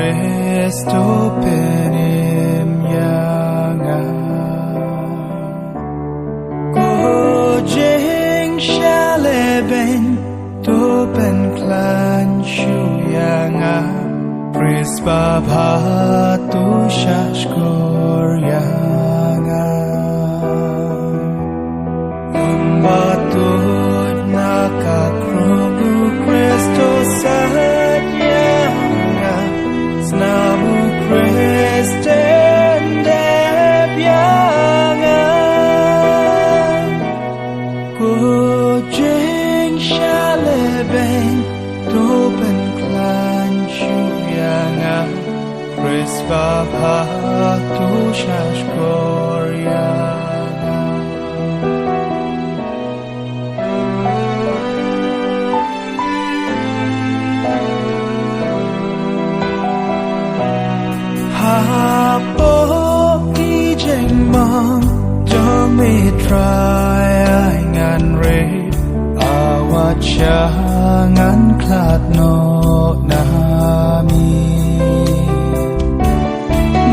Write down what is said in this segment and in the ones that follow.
Cristo penim yanga Ko jing shaleben to pen clan shu yanga Prispa bhatu shashkor yanga Umbatud nakakrogu Cristo sadyanga Snamu Christen debyanga Kujing shaleben Topen klan shuyanga Prispa bhatu shashkor yanga Hapo kijeng mong Don't me try ngan re Awat syangan klat no nami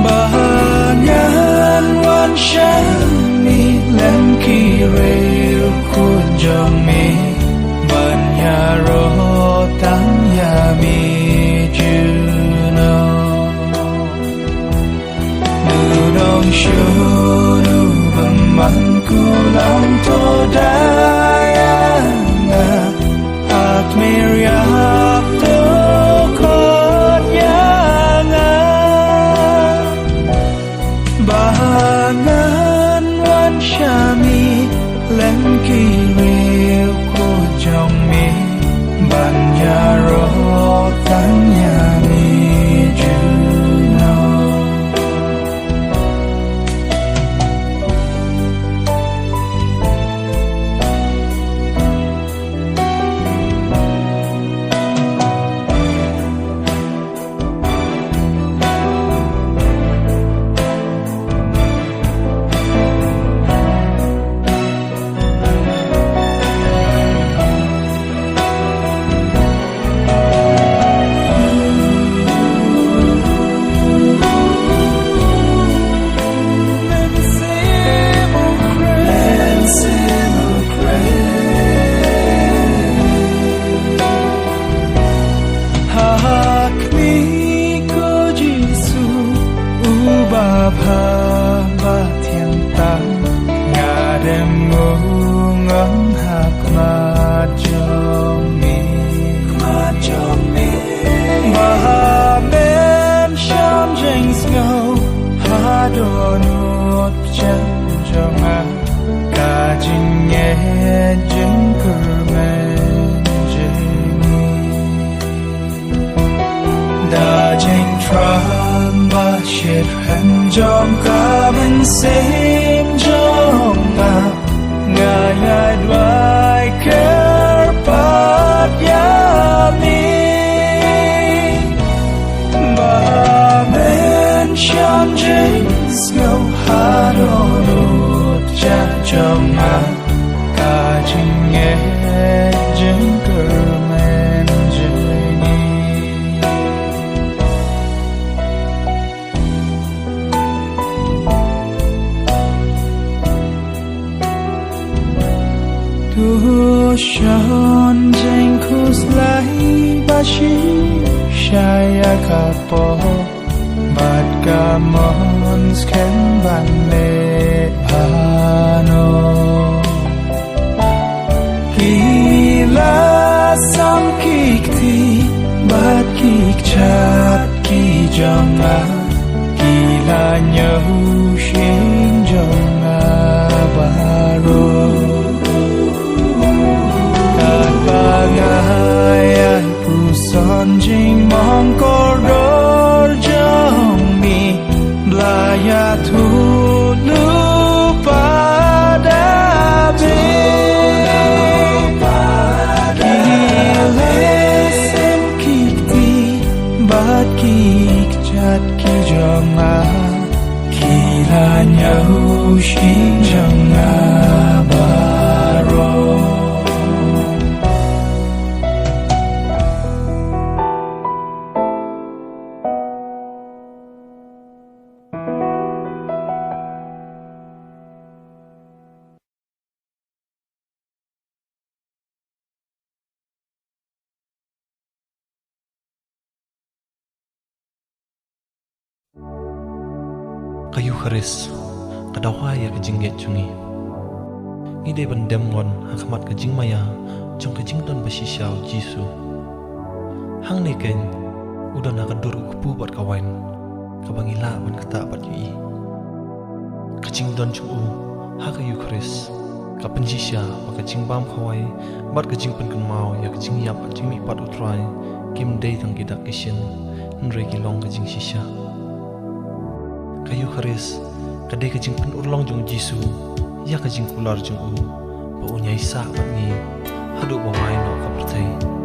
Bahangan wan syami Lem kireu kunjong mi Menyaro tang yami juno Nung syunu bemangku lang todayanga At miriap to kodyanga Bahangan wan syami Lem kiriu kujong mi Banyaro tanyami juno Jom kamen sim jom ngaya dwai kerpat yami Bamen syam jing snow haronut jom kajing jing kermen jini Tushon jengkus lai bashi shaya kapo Bad gamon sken bande bhano Gila sam kikti bad kik chat ki jonga Gila nyahu shin jonga baro Bagai puson jing mong koror jong mi Blaya tulu pada be Gile sem kikti bat kik chat ki jong Gila nyahu shin jong baro kayu haris kadawaya kajingget chungi ide bandem ngon hakamat kajing maya jong kajing don basisyaw jisu hang neken udah nakadur kupu buat kawan kabangila ban kata bat yui kajing don chu ha kayu haris kapenjisya makajing bam kawai bat kajing pen mau ya kajing yap kajing mi pat utrai kim day tang gidak kishin nrei kilong kajing sisya kayu haris kadai kajing pen urlong jong jisu ya kajing kular jong ba unyai sa bat ni hadu bawai no kapertai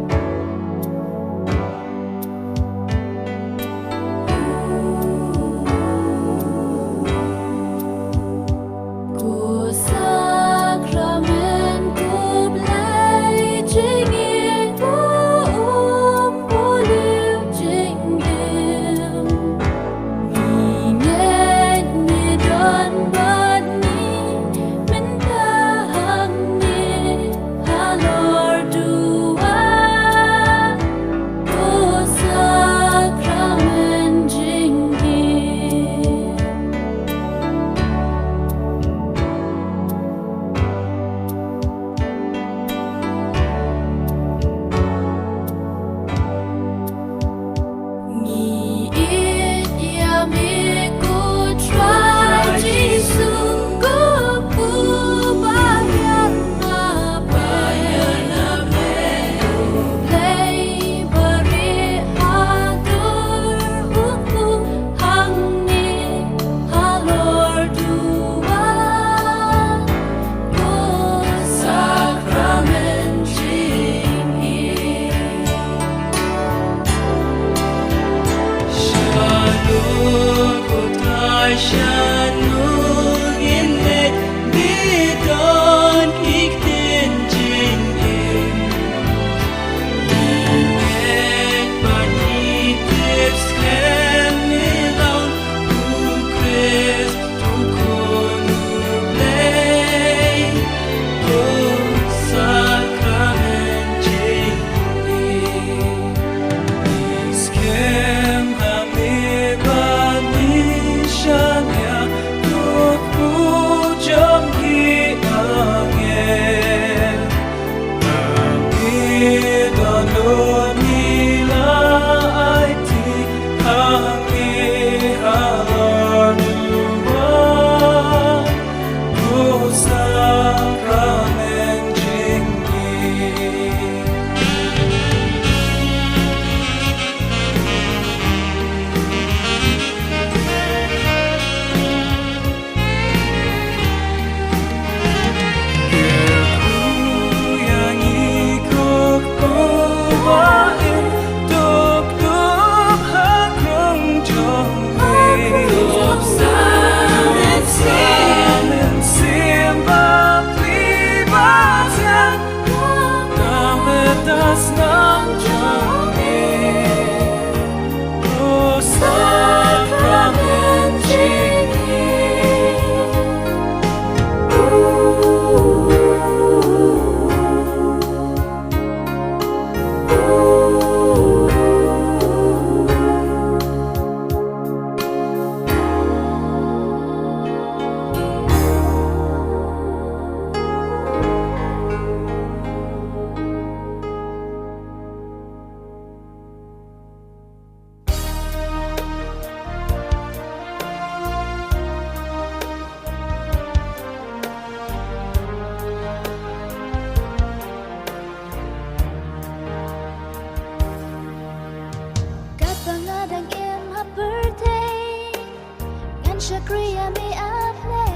Shakriya mi aple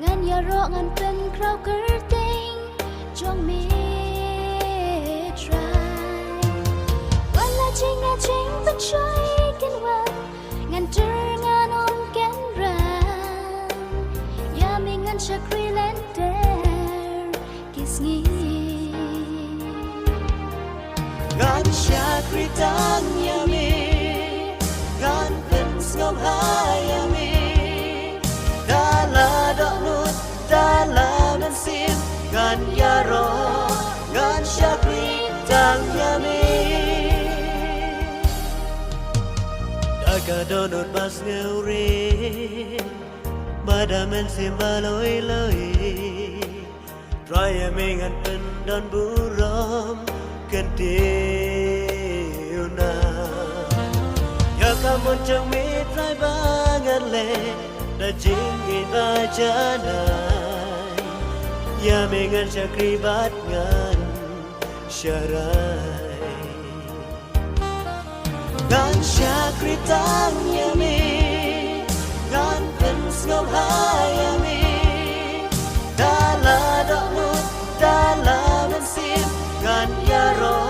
ngan ya ro ngan pen kraw kerting jong mi try wala ching pen choi ken wan ngan tur ngan on ken ran ya mi ngan shakri lenter kiss ngi ngan shakri tang ya mi ngan pen ngom hayami dala donut dala nan sim gan yaro gan shakri tang yami Aga donut bas ngeure Badamen simbaloi loi Raya mengan pendan buram Kentiuna Ya kamu cemit rai bangan le Da jingin ajanai Ya mengan syakribat ngan syarai Gan syakritang yami Gan pensngom hayami Dala daknut dala mensim Gan yaro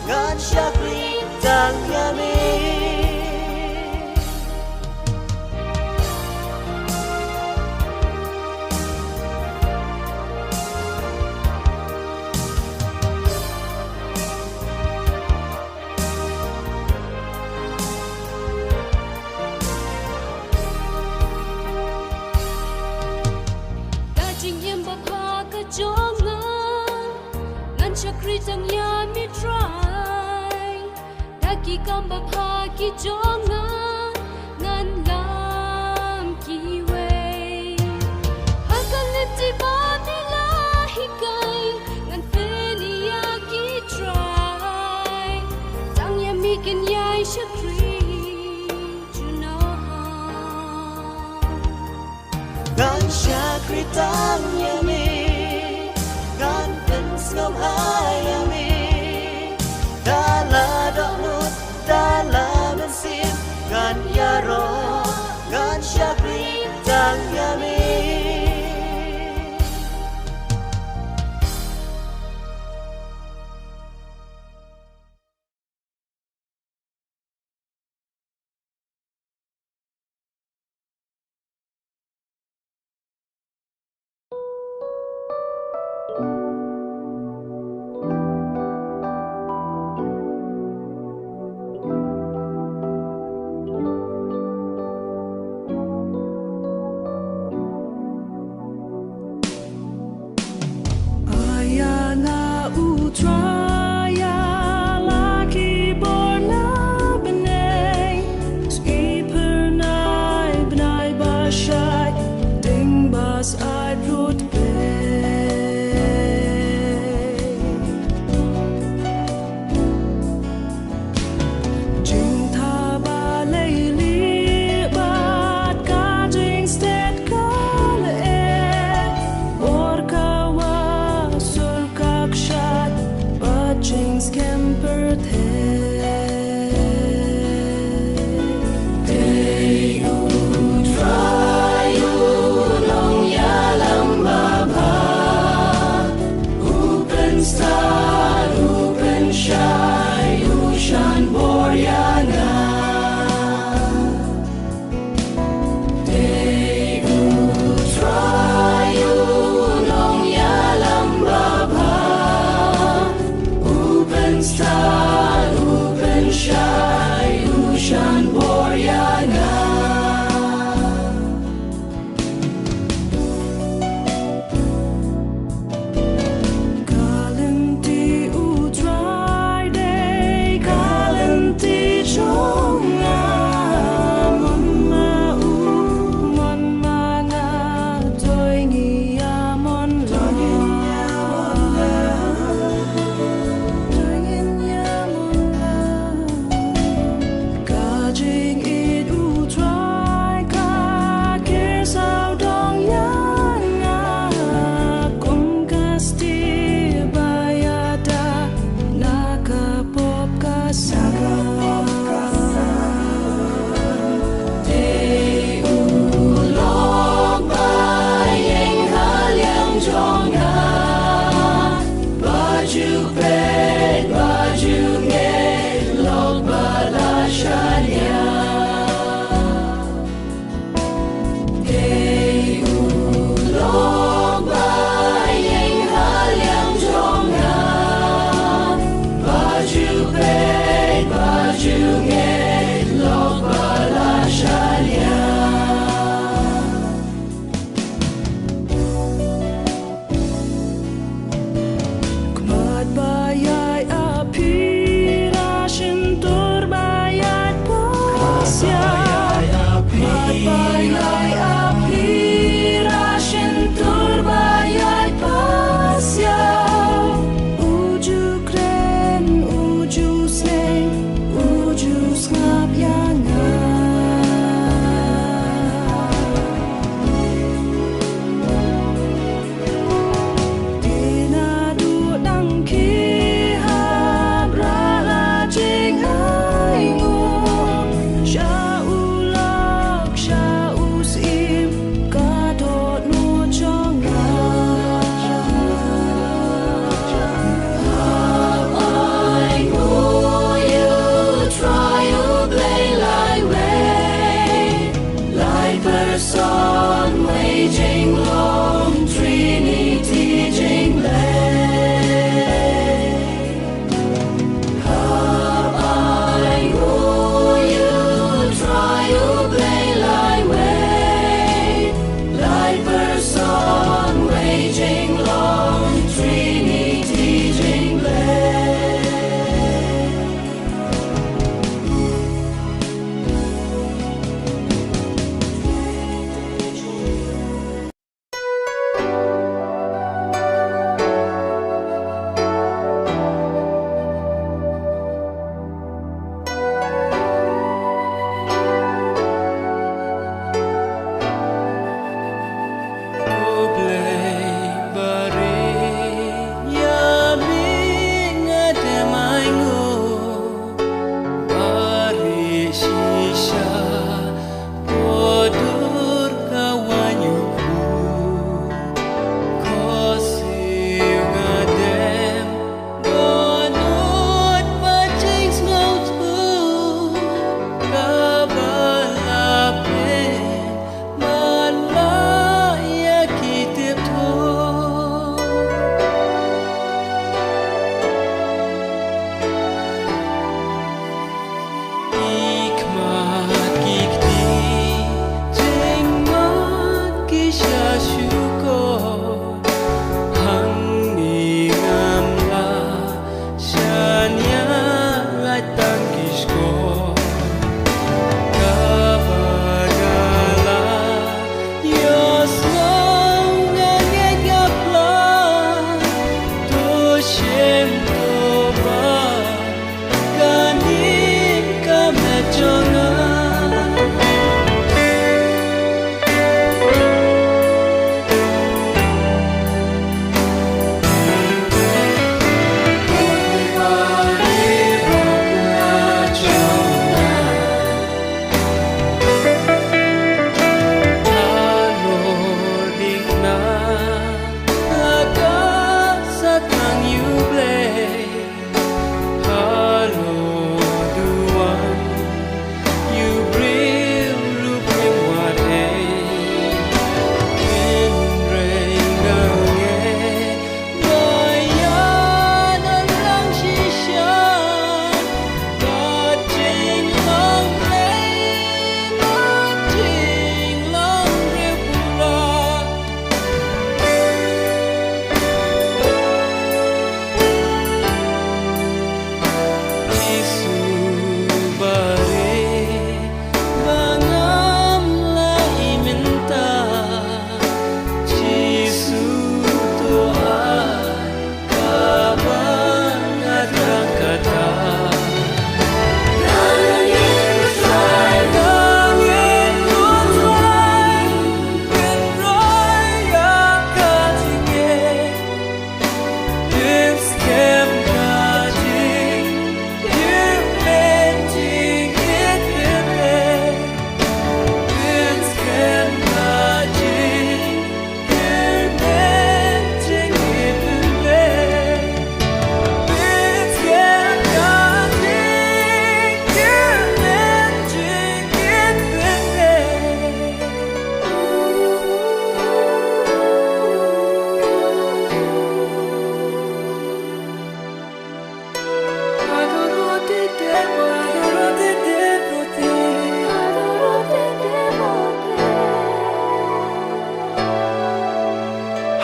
Gan syakritang yami Syakri jang ya mi try Daki kamba phaki jonga Ngan lam ki way Hakan leti ba mi lahi kai Ngan feni ya ki try Jang ya mi ken yai syakri Gan syakri tang yami Gan pensngom hayami Dala daknut dala mensim Gan yaro Gan syakri tang yami Bayai api rashin tur bayai Bayay akhira shentur bayay pasyaw Uju kren, uju sleng, uju ngap yana Dina du dang ki hab rala jing ai ngu Sha ulok, sha usim, kadot no chonga Hab ai ngu you try you play like way Like person waging long Trinity jing lay Hab ai ngu you try you play like way Like person waging long Trinity jing lay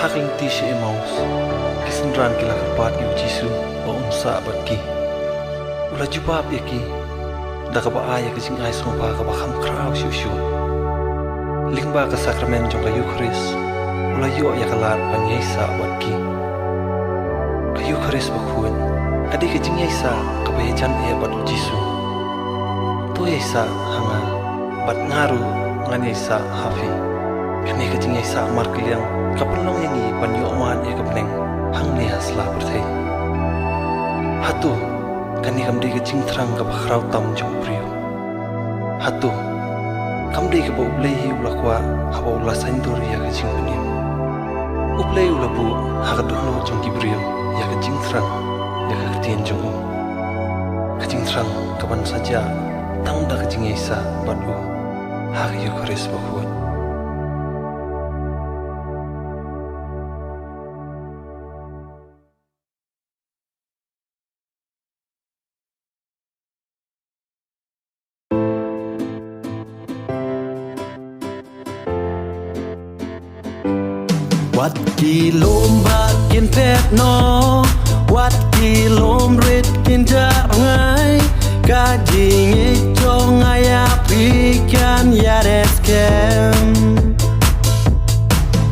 Hakling ti si Emmaus, kisenran kila kapat yu Jisu ba unsa abat ki. Ula jubab ya ki, da ka ba aya ka jing ay sumpa ka ba kam kraw siu siu. lingba ka sakramen jong ka Eucharis ula yo ya kalar panyesa wat ki ka Eucharis bakhun adi ka jing yesa ka bayan e bat Jisu to yesa hanga bat ngaru ngan yesa hafi kani ka jing yesa mar kliang ka penlong yangi panyo man e ka pleng hang ne hasla perthai hatu kani kam di ka jing thrang ka bakhrau tam jong priyo hatu kam di ka ublei hi ulakwa haba ula saindur ya ka jing punim ublei ulabu ha ka dono jong kibriyo ya ka jing thrang ya ka tien jong ka jing thrang ka ban saja tang da ka jing isa badu ha ka Eucharis bakhun Wat ki lomba kin pet no Wat ki lom rit kin jar ngai Ka jing e chong aya pikan ya deskem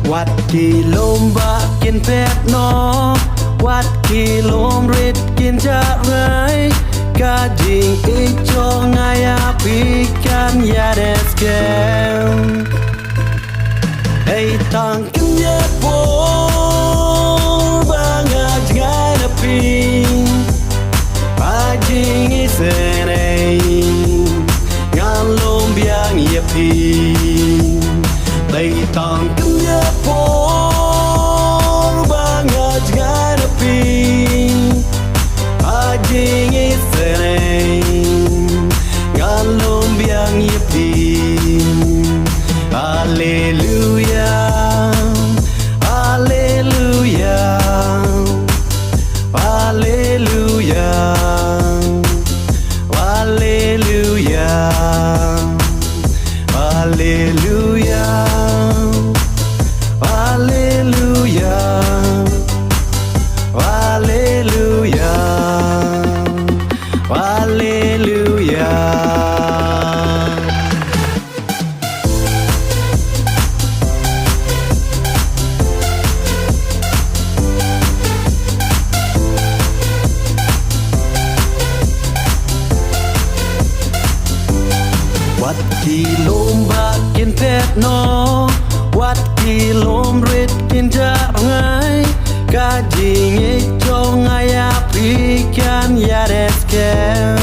Wat ki lomba kin pet no Wat ki lom rit kin jar ngai Ka jing e chong aya pikan ya deskem Hey tang kenya po bangat gana ping Pajing isenay ngan lombiang yaping Hey tang kenya po bangat gana ping Pajing isenay ngan lombiang yaping Hallelujah, Hallelujah, Hallelujah, Hallelujah, Hallelujah, Hallelujah, Hallelujah, Hallelujah. Wat ki lomba kin pet no Wat ki lom rit kin jar ngai Ka jing e chong aya pikan ya deskem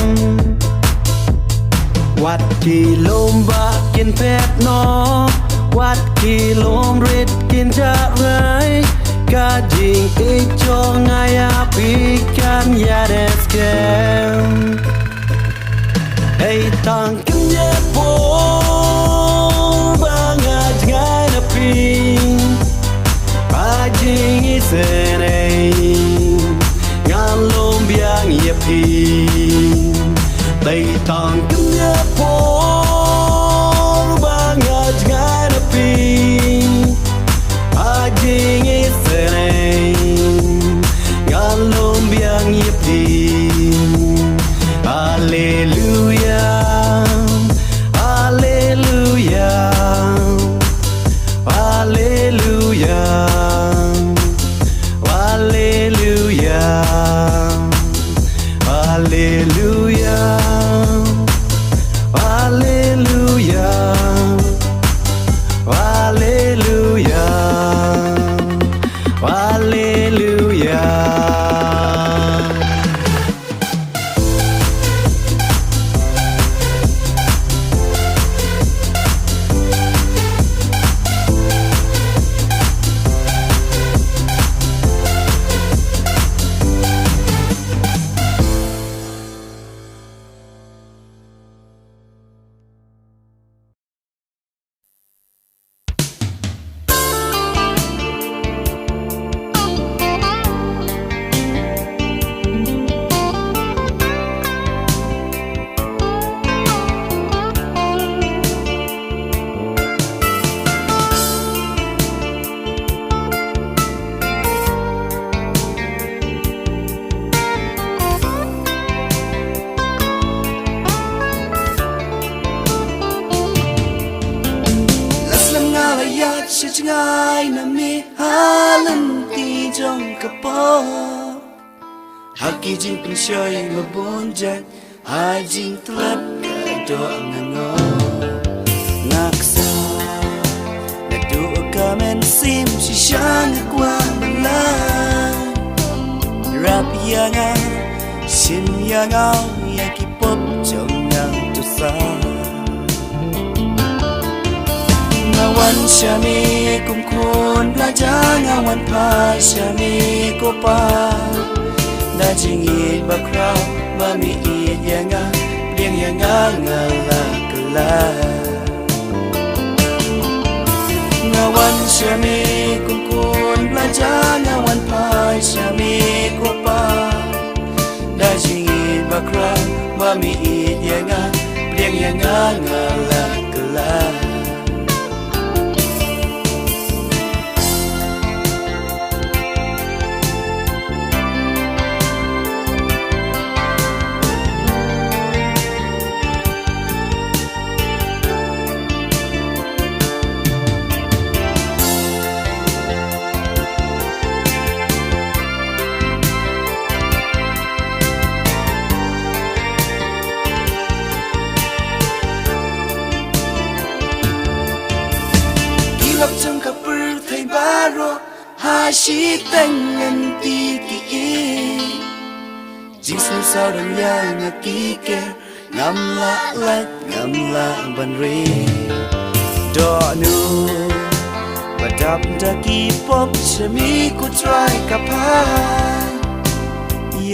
Wat ki lomba kin pet no Wat ki lom rit kin jar ngai Ka jing e chong aya pikan ya deskem Hey tang kenya po bangat ngana ping Pajing isenay ngan lombiang yaping Hey tang kenya po bangat ngana ping Pajing isenay ngan lombiang yaping Hallelujah, Hallelujah, Hallelujah, Hallelujah, Hallelujah, Hallelujah, yat shit ngai na mi halan ti jong kapo haki jing pin shoy ma bunjat hai jing tlap ka do ngango naksa na do ka men sim shi shang kwa bala rap yanga sim yanga yaki pop jong nang tu sa ngawan syami kumkun belajar ngawan pa syami kopa na jingit bakraw mami it yanga pliang yanga ngala kala ngawan syami kumkun belajar ngawan pa syami kopa na jingit bakraw mami it yanga pliang yanga ngala kala lấp trong cặp bự thay ba rô hai shi tanh ngân ti ki chính sao sao đằng ya nhà ki ke ngam la lek ngam la ban ri do nu ba dap da ki pop chami ku try ka pa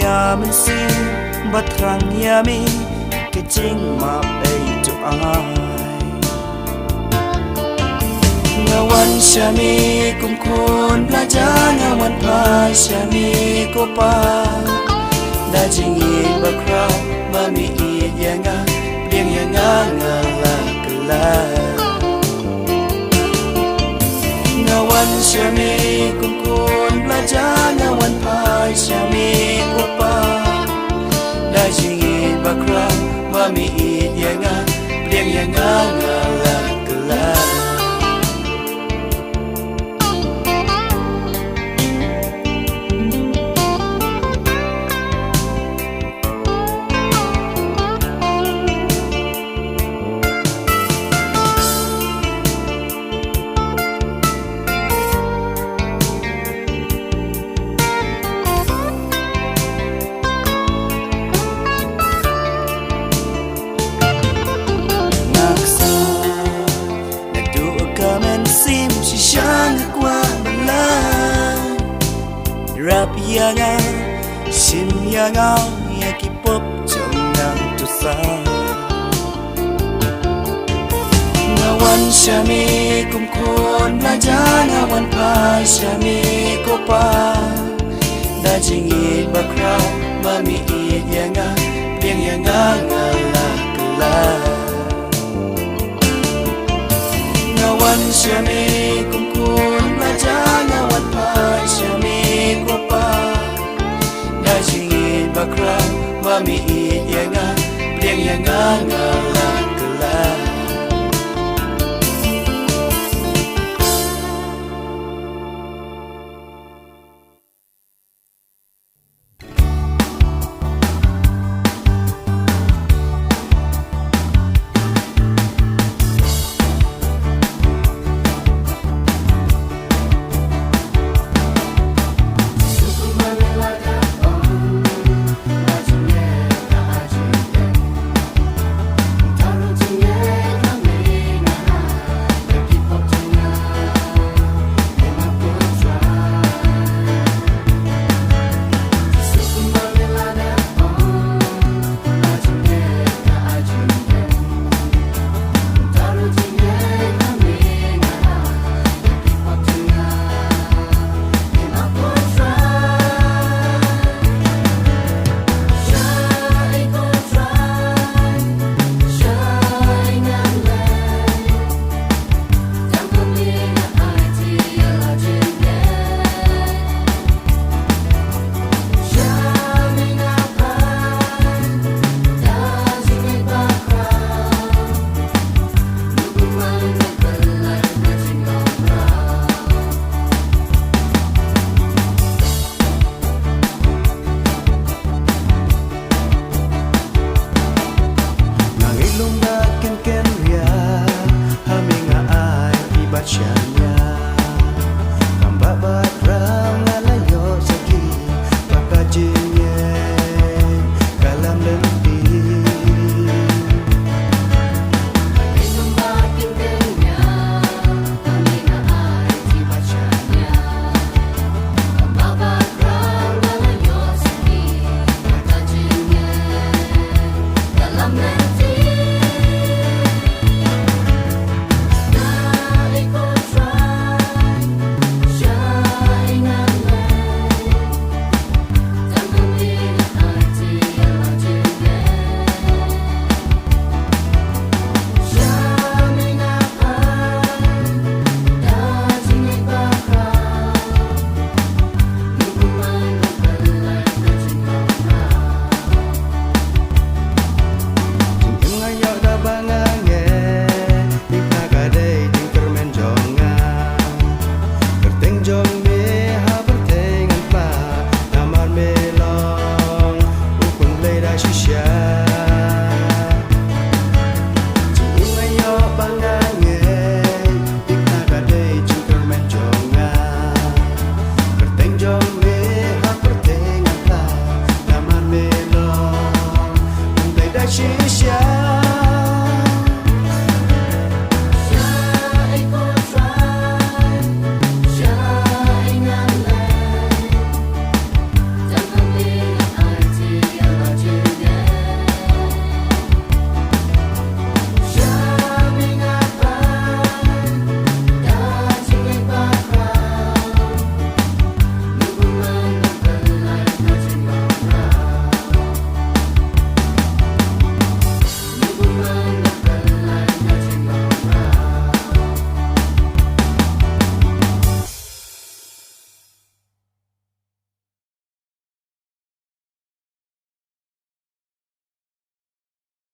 ya mình xin bắt răng ya mi cái chính mà bay to ai ngawan syami kumkun belajar ngawan pa syami kopa da jingit bakraw mami it yanga pliang yanga ngala kala ngawan syami kumkun belajar ngawan pa syami kopa da jingit bakraw mami it yanga pliang yanga ngala kala rap yanga sim yanga yaki pop jong nang tu sa ngawan syami kumkun belajar ngawan pa syami kopa da jingit bakraw mami it yanga pliang yanga ngala kala ngawan syami kumkun belajar ngawan pa syami kopa da jingit bakraw mami it yanga pliang yanga ngala